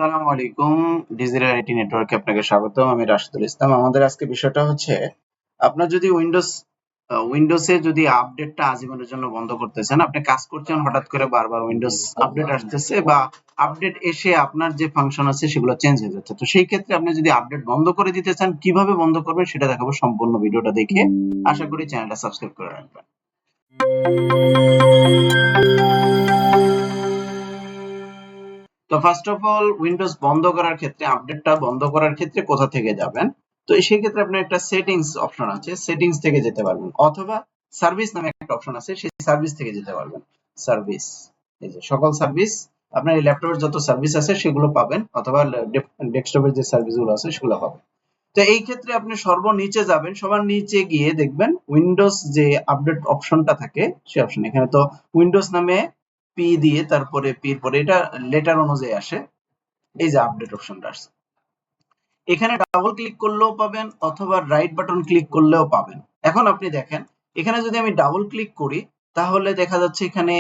আসসালামু আলাইকুম। Digital IT নেটওয়ার্কে আপনাকে স্বাগতম। আমি রাশিদুল ইসলাম। আমাদের আজকে বিষয়টা হচ্ছে আপনার যদি উইন্ডোজে যদি আপডেটটা আজীবনের জন্য বন্ধ করতে চান, আপনি কাজ করছেন হঠাৎ করে বারবার উইন্ডোজ আপডেট আসতেছে বা আপডেট এসে আপনার যে ফাংশন আছে সেগুলো চেঞ্জ হয়ে যাচ্ছে। তো সেই ক্ষেত্রে আপনি যদি আপডেট বন্ধ করে দিতে চান কিভাবে বন্ধ করবেন সেটা দেখাবো সম্পূর্ণ ভিডিওটা দেখে। আশা করি চ্যানেলটা সাবস্ক্রাইব করে রাখবেন। তো ফার্স্ট অফ অল উইন্ডোজ বন্ধ করার ক্ষেত্রে আপডেটটা বন্ধ করার ক্ষেত্রে কোথা থেকে যাবেন? তো সেই ক্ষেত্রে আপনার একটা সেটিংস অপশন আছে, সেটিংস থেকে যেতে পারবেন অথবা সার্ভিস নামে একটা অপশন আছে, সেই সার্ভিস থেকে যেতে পারবেন। সার্ভিস, এই যে সকল সার্ভিস, আপনার এই ল্যাপটপের যত সার্ভিস আছে সেগুলো পাবেন অথবা ডেস্কটপের যে সার্ভিসগুলো আছে সেগুলো পাবেন। তো এই ক্ষেত্রে আপনি সর্বনিচে যাবেন, সবার নিচে গিয়ে দেখবেন উইন্ডোজ যে আপডেট অপশনটা থাকে সেই অপশন। এখানে তো উইন্ডোজ নামে পি দিয়ে তারপরে পির পরে এটা লেটার অনুযায়ী আসে, এই যে আপডেট অপশনটা আসছে। এখানে ডাবল ক্লিক করলেও পাবেন অথবা রাইট বাটন ক্লিক করলেও পাবেন। এখন আপনি দেখেন এখানে যদি আমি ডাবল ক্লিক করি তাহলে দেখা যাচ্ছে এখানে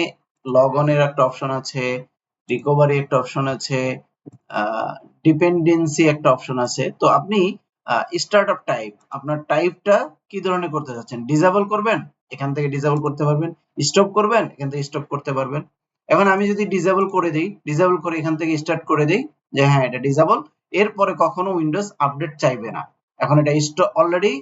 লগ অনের একটা অপশন আছে, রিকভারি একটা অপশন আছে, ডিপেন্ডেন্সি একটা অপশন আছে। তো আপনি স্টার্টআপ টাইপ, আপনার টাইপটা কি ধরনের করতে চাচ্ছেন, ডিসেবল করবেন এখান থেকে ডিসেবল করতে পারবেন, স্টপ করবেন এখান থেকে স্টপ করতে পারবেন। এখন আমি যদি ডিসেবল করে দেই, ডিসেবল করে এখান থেকে স্টার্ট করে দেই যে হ্যাঁ এটা ডিসেবল, এরপরে কখনো উইন্ডোজ আপডেট চাইবে না। এখন এটা অলরেডি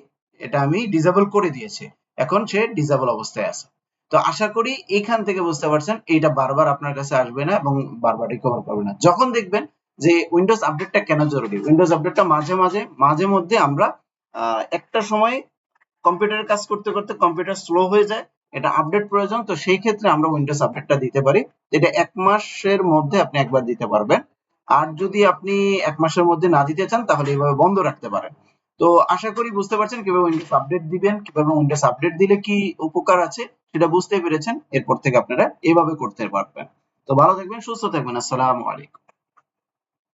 এটা আমি ডিসেবল করে দিয়েছি, এখন সে ডিসেবল অবস্থায় আছে। তো আশা করি এখান থেকে বুঝতে পারছেন এইটা বারবার আপনার কাছে আসবে না এবং বারবার রিকভার করবে না। যখন দেখবেন যে উইন্ডোজ আপডেটটা কেন জরুরি, উইন্ডোজ আপডেটটা মাঝে মধ্যে আমরা একটা সময় কম্পিউটারে কাজ করতে করতে কম্পিউটার স্লো হয়ে যায়, এটা আপডেট প্রয়োজন। তো সেই ক্ষেত্রে আমরা উইন্ডোজ আপডেটটা দিতে পারি। এটা 1 মাসের মধ্যে আপনি একবার দিতে পারবেন। আর যদি আপনি 1 মাসের মধ্যে না দিতে চান তাহলে এভাবে বন্ধ রাখতে পারেন। তো আশা করি বুঝতে পারছেন কিভাবে উইন্ডোজ আপডেট দিবেন, কিভাবে উইন্ডোজ আপডেট দিলে কি উপকার আছে সেটা বুঝতে পেরেছেন। এরপর থেকে আপনারা এভাবে করতে পারবেন। তো ভালো থাকবেন, সুস্থ থাকবেন। আসসালামু আলাইকুম।